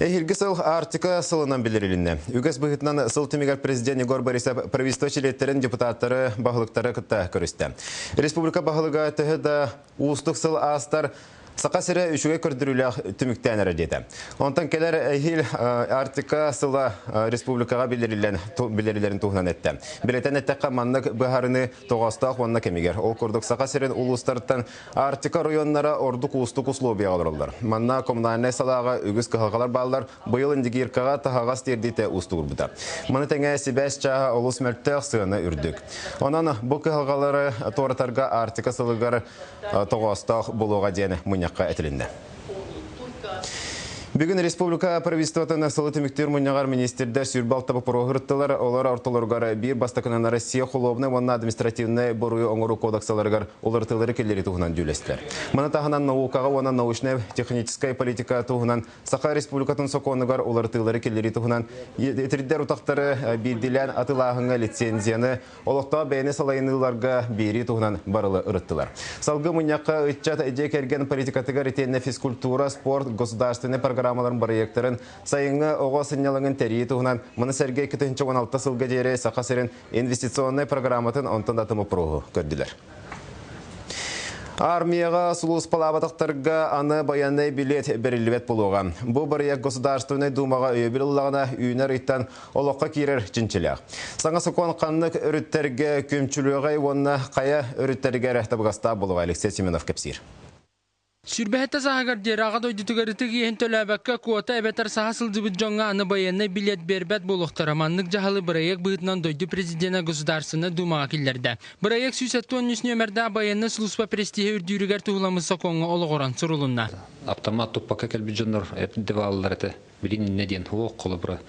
Hilgi sıl Artika sılından bildirilindi. Ügüs bıhıtından sıl tümüger prezident Igor Borisov правительство çiletlerin deputatları bağlıkları kıtta körüstü. Respublika bağlığı tühü da uğusluk sıl ağıstar Saqa sere üçüge kördürülü tümükten erediydi. Ondan keler ehil Artika sıla Respublikaga bilirilerin tuğunan etti. Bileten ettekka manlık baharını toğastaq onunla kemiger. O kurduk saqa seren uluslardan Artika rayonlara orduk uustuk uslubiya alırlar. Manna komunalne salağa ügüz kıhalgalar bağlar bu yıl indigi irkağa tahağaz derdiyte ustuğur buda. Manı tenge sibes çağa ulus mörttəq sığını ürdük. Onan bu kıhalgaları toğratarga Artika sılıgar toğastaq buluğa diyene etilinde. Bugün Respublika правительствотын сылы тümüктер муньягар министрдер сүрбал табы прогырттылар, олар ортолоргар bir бастакынан Россия холовны, онна административны борую оңыру кодексаларгар олартылары келлери туғынан дюлестер. Мана тағынан наукаға, онна научная техническая политика туғынан Саха Республикатын соконыгар олартылары келлери туғынан етердер утақтары бирдилен атылағыңа лицензияны олықта бәйіне салайыныларға бери туғынан барылы ырыттылар. Салғы муньяққа үтчат әдек әрген политикатыгар етенне физкультура, спорт, государственный программаларын проекттарын сайыңы оға сынялығын тәрейі туғынан мұны сәрге 2016 сылға дейірі сақа сәрін инвестиционный программатын онтан атымы проғы көрділер. Армияға сулус палабатықтарға аны баяндай билет берілбет болуға. Бұл барыяк государственный думаға өйбілілағына үйінер иттан олыққа керер жіншіліғ. Саңа сокон қанлық өріттерге көмчіліғай онына қая өріттерге рәхтабығаста болуға. Алексей Семенов кепсир. Сүрбәһәтті сағағар дер ағад ойдытығарыты кейін төләбәкка куота әбәтар саға сылдыбыт жоңға аны баянны билет бербәт болуқтараманлық жағалы бірайек бұғытынан дойды президент государственны думаға келдерді. Бірайек сүйсәтті 13 нөмірді баянны сұлыспа престихе үрдүйрігер тұғыламызса қоңы олығыран сұрылынна. Автомат тұппақа кәлбі жонлар әтіндівалылар әті білін неден хуық қолы бұры.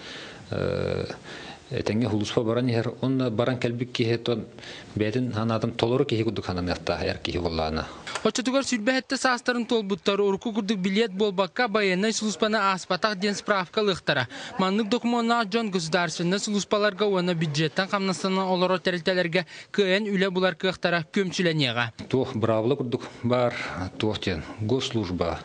Тәңге хулуспа баран ер, он баран кәлбік кейі тон бәдін ханадым толыры кейі күдік ханан яқта әр кейі боллағына. Очатугар сүрбәһәтті састарын толбуттары урку күрдік билет болбаққа баяннай сұлыспаны аспатақ ден справка лықтара. Манлық документна Джон государственны сұлыспаларға оны бюджеттен қамнастаны олары тәрілтелерге күйен үлі бұлар күйіқтара көмчіленеға. Тух бравлы күрдік бар, тух тен госслужба.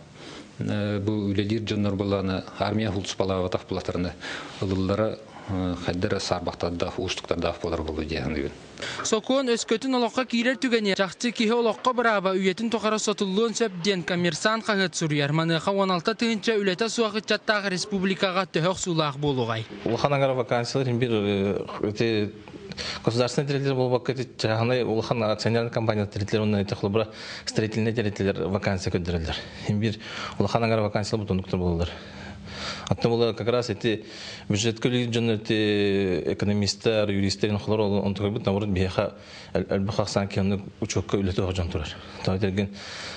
Бұл үлелер жонлар боланы армия хулуспалаға тақ бұлатарыны ұлылары Хәддері сарбақтарда, ұштықтарда болар болу дейін. Сокон өскөтін олыққа кейлер түгене. Жақсы кейі олыққа бұраба үйетін тоқара сотылуын сөпден коммерсан қағыт сүрияр. Маныға 16 түйінші үлеті суақыт жаттағы республикаға төхіқ сулақ болуғай. Улханагар вакансиялар бір государственный территория был вакансия, чаханы улхан акционерная компания территория, он это хлопра строительный территория вакансия көндірілдер. Бір улханагар вакансиялар бұтын доктор болулар. Оттом как раз эти бюджет колледжин, эти экономисты, юристы, он такой будет наоборот беха, альбахсан киан учёбка улетел в джантурар. То есть один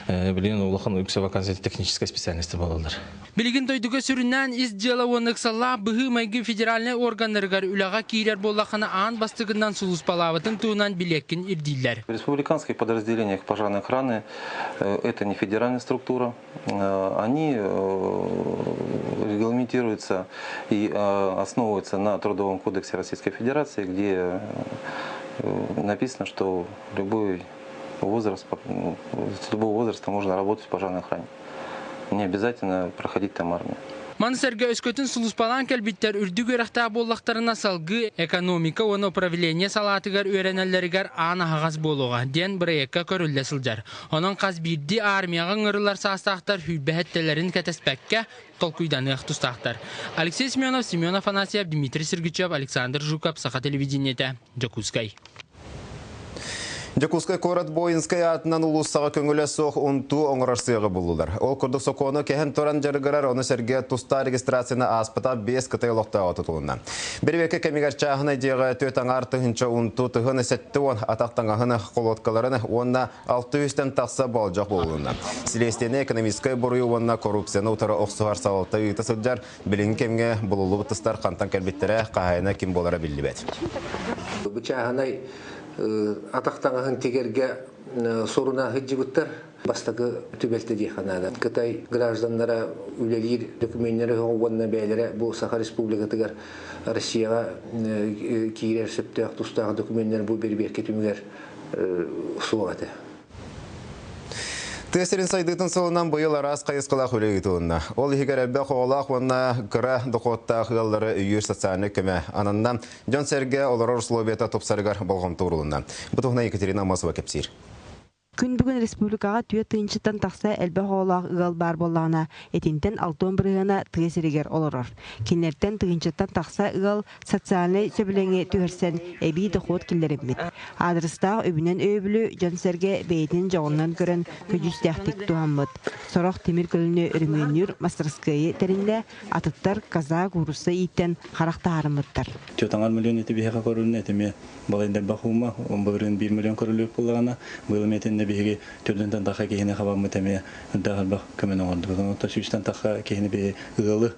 блин улахан укса вакансия техническая специальность болалар. Билигин тойдуга сүрүннән из делавоннык салла быһы майгы федеральный органнаргар үлага кийлер боллахана ан бастыгыннан сулуспалабытын туунан билеккин ирдиллер. В республиканских подразделениях пожарной охраны это не федеральная структура. Они регламентируются и основываются на Трудовом кодексе Российской Федерации, где написано, что любой возраст, с любого возраста можно работать в пожарной охране. Не обязательно проходить там армию. Мансерге өскөтін сұлыспалан кәлбіттер үрді көріқта боллақтарына салғы экономика оны управление салатығар өренелерігер аны ағаз болуға ден бірекке көрілді сылжар. Оның қаз бірді армияға ғырылар састақтар хүлбәхеттелерін кәтеспәкке толкуйдан ұқтыстақтар. Алексей Семенов, Семен Афанасьев, Дмитрий Сергичев, Александр Жуков, Саха телевидениеті, Джакускай. Жакускай корат Боинскай атынан улуссаға көңілі соқ ұнту оңырарсыға болулар. Ол күрдік соқуыны кәхін тұран жарғырар, оны сәрге тұста регистрацияны аспыта 5 қытай лоқта отытылына. Бір веке кәмегер чағына деға төтан артығынша ұнту тұғыны сәтті он атақтан ағыны қолоткаларыны онна 600-тен тақса балжақ болуына. Селестені экономискай бұрыю онна коррупцияны ұтары оқсуғар сауалта үйті сылджар білін кемге бұлылы бұтыстар қантан кәлбеттері қағайына кем болара білі бәд. Атақтаңағын тегерге соруна хыджибыттар бастағы түбелті дейханада. Қытай гражданлара үлелер документтері оңғанына бәйлері бұл Саха Республикатығар Россияға кейрер сөптіғ тұстағы документтері бұл бербек кетімігер суағаты. Тесерин сайдытын сылынан бұйыл арас қайысқылақ өлегі туынна. Ол егер әлбә қоғалақ онна қыра дұқотта қығалары үйір социальны көмі. Ананна Жон Серге оларар условията топсарығар болғым тұрылына. Бұтығына Екатерина Масова кепсир. Күн бүгін республикаға түйе тыынчыттан тақса әлбә хоолақ ыгал бар боллағына, этинтен 6 бірігіна тыгесерегер олырыр. Кенлерден тыынчыттан тақса ыгал социальный сөбілеңе түйерсен әбей дұқуат келдеріммет. Адрыстағы өбінен өйбілі Жансерге бейден жоғынан көрін көжістяқтик туғанмыд. Сорақ темір көліні үрмейнер мастерскайы тәрінде атыттар каза курысы иттен қарақта арымыттар. 4 миллион еті бейхақа көрілін әтеме балайындар бақуыма, 1 миллион көріліп болағана, бұйылметен биһиги төрдөн таха кехине хабамы теме дагы бак көмөн оңду. Бүгүн ташуучтан таха кехине би ылы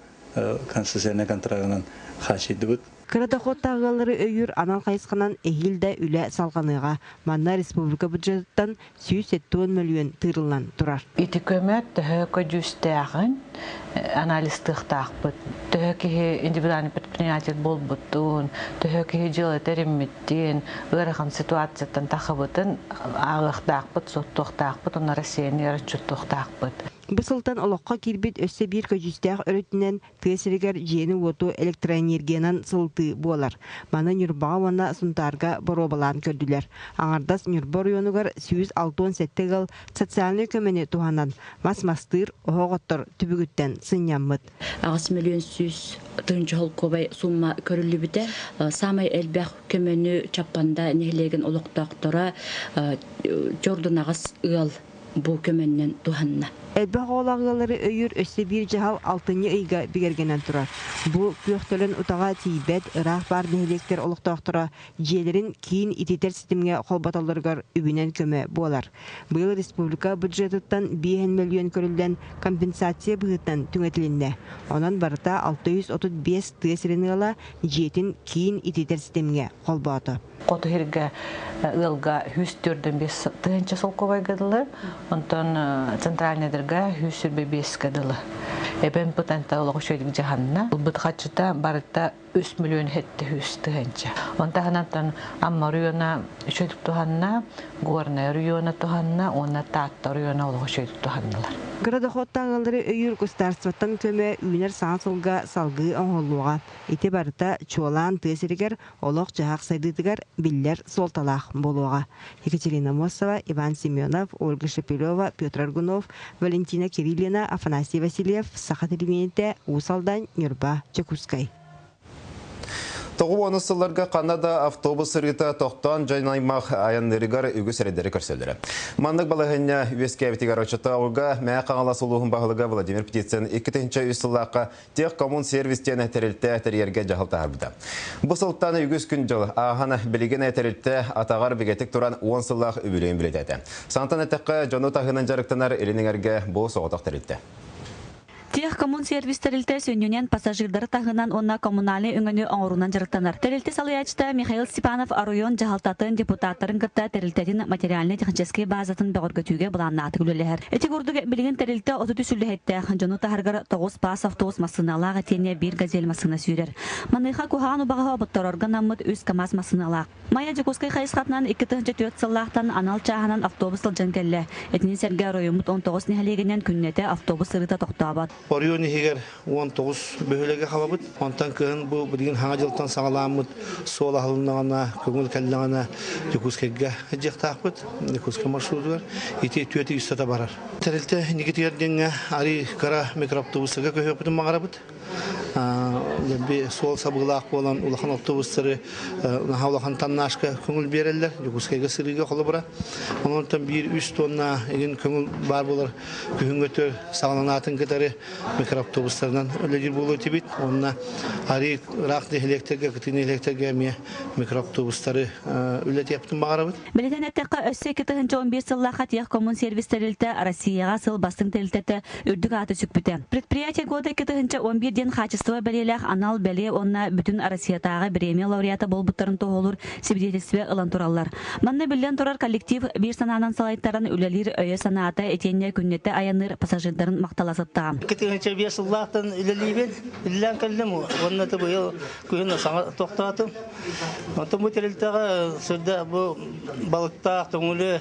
концессионный контрагынан хашидыбыт. Кырадахот тағылары өйір анал қайысқанан әйілді үлі салғаныға манна республика бюджеттан 170 миллион тырылан тұрар. Ити көмет түхі көдюстәғын анализ тұқтақпыт. Түхі кеге индивидуальный предприятие бол бұттын, түхі кеге жылы тәрімметтен, ұрыған ситуацияттан тақыбытын ағықтақпыт, соттықтақпыт, оны Россияны әрітшіттықтақпыт. Бұсылтан олыққа кербет өсі бір көжістәғ өрітінен тесірігер жені оту электроэнергиянан сылты болар. Маны нүрбаға вана сұнтарға бұробалан көрділер. Аңардас нүрба районығар 167 ғыл социальный көмені туғанан мас-мастыр оғыттыр түбігіттен сыняммыд. Ағас миллион 100 тыңжы ғыл көбай сумма көрілі біте. Самай әлбәқ көмені чаппанда нәйлеген олықтақтыра жордың ағас ұғал бұл көменнен туғанна. Әлбә оғылағылары өйір өсі бір жағал 6-ны ұйға бігергенен тұрар. Бұл көқтілін ұтаға тейбет, ұрақ бар нәйлектер олықтақтыра желерін кейін итетер системге қолбаталырғар үбінен көмі болар. Бұл республика бюджеттіттан 5 миллион көрілден компенсация бұғыттан түңетілінді. Онан барыта 635 тесірін ұла жетін кейін итетер системге қолбаты. Qotu hirge ılga 104-5 tığınca sol kovay gadılı, ondan centralne derga 105 gadılı. Ben potenta olarak şöyle cihanna, bu kaçta barıta 3 milyon hette 100 tığınca. Ondan hanatan amma rüyona şöyle tuhanna, gorna rüyona tuhanna, ona tatta rüyona olarak şöyle tuhannalar. Кырадахот тағылары өйір государствоттан көмі үйнер саңсылға салғы оңғылуға. Ити барыта чуалан тесірігер олық жағақ сайдыдығар биллер солталақ болуға. Екатерина Мосова, Иван Семенов, Ольга Шепелева, Петр Аргунов, Валентина Кириллина, Афанасий Васильев, Саха Телевинете, Усалдан, Нюрба, Чекускай. Тоғы онысыларға Канада автобус сырыта тоқтан жайнаймақ аянларығар үгі сәредері көрселері. Мандық балығыня үеске әбітігар очыта оға мәе қаңала сұлуғын бағылыға Владимир Птицын 2-ші үсіллаққа тек коммун сервистен әтірілті әтірерге жағылта арбыда. Бұл сылттаны үгіз күн жыл ағаны білеген әтірілті атағар бігетік тұран 10 сыллақ үбілейін білетеді. Сантан әтіққа жону тағынан жарықтанар елініңерге бұл соғытақ тәрілті. Тех коммун сервис тәрелте сөннен пассажирдар тағынан онна коммунале өңіні оңырунан жарықтанар. Тәрелте салыячта Михаил Степанов аройон жағалтатын депутаттарын кітті тәрелтетін материальный технический базатын бәғыргөтуге бұланна аты күлілер. Әтек ордығы білген тәрелте оты түсілі әтті жону тағырғыр 9 пас автобус масыналаға тене бір газель масына сүйрер. Маныйха кухану бағыға бұттар орган аммыд өз камаз масыналақ. Майя Джекускай қайысқатынан 2-4 сыллақтан анал чағынан автобустыл жанкелі. Әтінен сәрге аройымыд 19 нәхелегенен күннеті автобус сырыта тоқтабат. Орионы хегер 19 бөһөлеге халабыт. Онтан кыһын бу билген хаңа жылтан сагаламыт, сол ахылынагана, көңүл каллагана Жекускайга жактакпыт. Жекускай маршрутугар ити төти үстата барар. Тәрелте нигетердеңе ари кара микроавтобустарга көһөпүтүн маңарабыт. Бе сол сабылақ болан улахан автобустары нахаулахан таннашка көңіл берелер. Жекускайга сырыга қолы бұра. Онтан 1-3 тонна еген көңіл бар болар. Көңгөтөр сағаланатын кітары микроавтобустарынан өлегер болу тибит. Онна ари рақды электрге, кытыны электрге микроавтобустары өлет ептін мағарабыт. Білетен әттіққа өссе 2-15 сыллаға тех коммун сервис тәрілті Россияға сыл бастың тәрілтеті үрдік аты сүкпіті. Предприятие года 2-11 ден качество бәлеләқ анал бәле онна бүтін Россиятағы премия лауреаты бол бұттарын тоғылыр себедетіспе ылан туралар. Манны білден тұрар коллектив бір сананан салайттарын үлелер өйе санаата етенне күннетті аяныр пассажирдарын мақталасыттағам. 2-5 сыллақтан үлелейбен, үлелен кәлдім, оннаты бұйыл көйіні саңа тоқтатым. Онты бұл тәрілтіға сүрді бұл балықтақ, түңілі,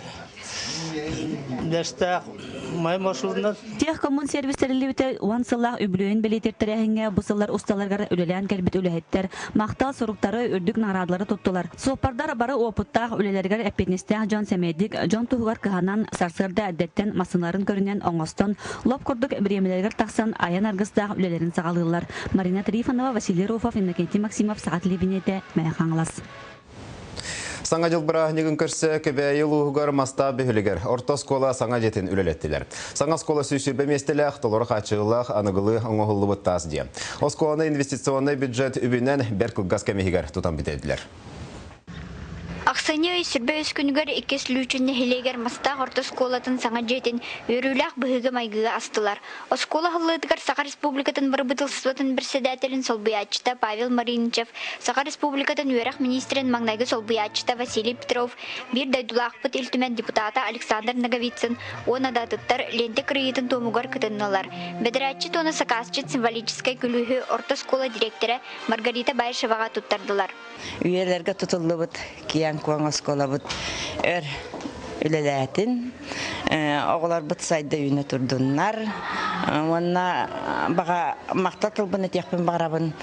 дәстақ, май маршрутунан Тех коммун сервистерли бите уан сыллах үблөөн белетертерәһиңә бусылар усталарга үлелән кәлбит үләһеттер. Мактал соруктары үрдүк нарадлары туттулар. Сопардар бары опыттах үлеләргә эппенестә Джон Семедик, Джон Тугар кыһанан сарсырда әдәттән масынларын көрүнән оңостон лоп курдук бремеләргә таксан аян аргыстагы үлеләрен сагалыйлар. Марина Трифонова, Василий Руфов, Иннокентий Максимов, Саат Левинете, Мәхаңлас. Саңа жыл бұра негін көрсе көбәйі луғығар маста бөхілігер. Орта скола саңа жетін үлелеттілер. Саңа скола сүйшірбе местеләқ, толыры қачығылақ, анығылы оңығылы бұттас де. Осколаны инвестиционный бюджет үбінен бәркілгаз кәмегігер тұтан бітеділер. Аксания сүрбе өскүнгөр икес лүчүнне хилегер маста орта сколатын саңа жетін өрүләк быһыгы майгыга астылар. Оскола хыллыдыгар Саха Республикатын бырбытылсытын председателин солбуячта Павел Маринчев, Саха Республикатын өрәк министрин маңнайгы солбуячта Василий Петров, бир дайдулақпыт илтүмен депутата Александр Наговицын, он адатыттар ленте кырыйытын томугар кытынналар. Бедерачы тоны сакасчыт символической күлүхі орта скола директоры Маргарита Байшеваға туттардылар. Üyelerge tutuldu kiyan kuan oskola bud üleletin oğlar bud sayda yine turdunlar ona baga maktatıl bunu tekpen barabın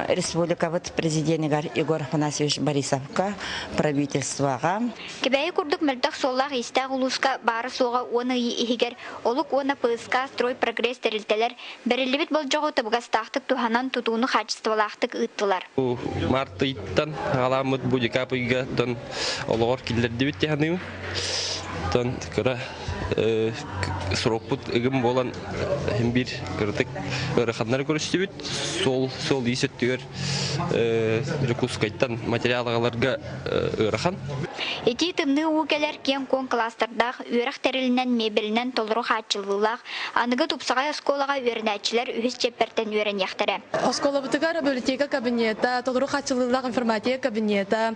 Республика bud президентигар Егор Афанасьевич Борисовка правительствоға Кебәйі күрдік мүлдік соллақ истәғ ұлысқа бары соға оны ихигер олық оны пыысқа строй прогресс тәрілтелер бірілібіт бұл жоғы тұбғастақтық туханан тұтуыны қачыстывалақтық ұттылар. Марта иттан ғаламыд будикапыйға дон олығыр келдерді бітті ханымы. Дон күрі сұрақпыт үгім болан бір күрдік өріқанлар көрісті біт. Сол есеттігер жүкускайттан материалығаларға өріқан. Эти тымны угелер кен кон кластердах өрәк тәрелінен мебелінен толыру хатчылылақ, анығы тупсаға осколаға өрінәтчілер үхіз чеппертен өрін яқтары. Оскола бұтығар библиотека кабинета, толыру хатчылылақ информатия кабинета,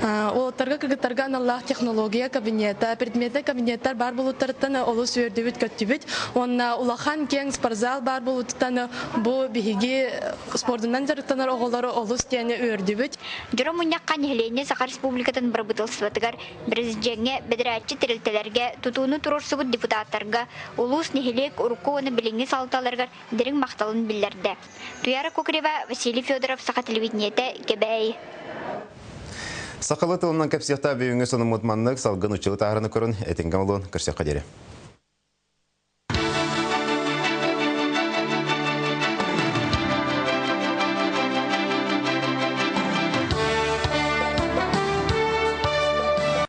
олықтарға кіргіттарға аналлақ технология кабинета, предметі кабинеттар бар болуттарыттан олыс өрдебіт көттібіт. Онна улахан кен спортзал бар болуттан бұл бігіге спортынан жарықтанар оғылары олыс тәне өрдебіт. Жүрі мұньяққан елейіне Саха Республикатын бір бұтылсыватығар президентге, бедірәтчі тірілтелерге, тұтуыны тұрырсыбыт депутаттарға, улус нехелек ұрыққы оны біліңі салталарғар дерің мақталын білдерді. Туяра Кокрева, Василий Федоров, Саха телевидениеті, Кебәй. Сақалы тылынан кәпсияқта бейіңі соны мұтманлық салғын ұчылы тағырыны көрін, әтінгі молуын көрсек қадері.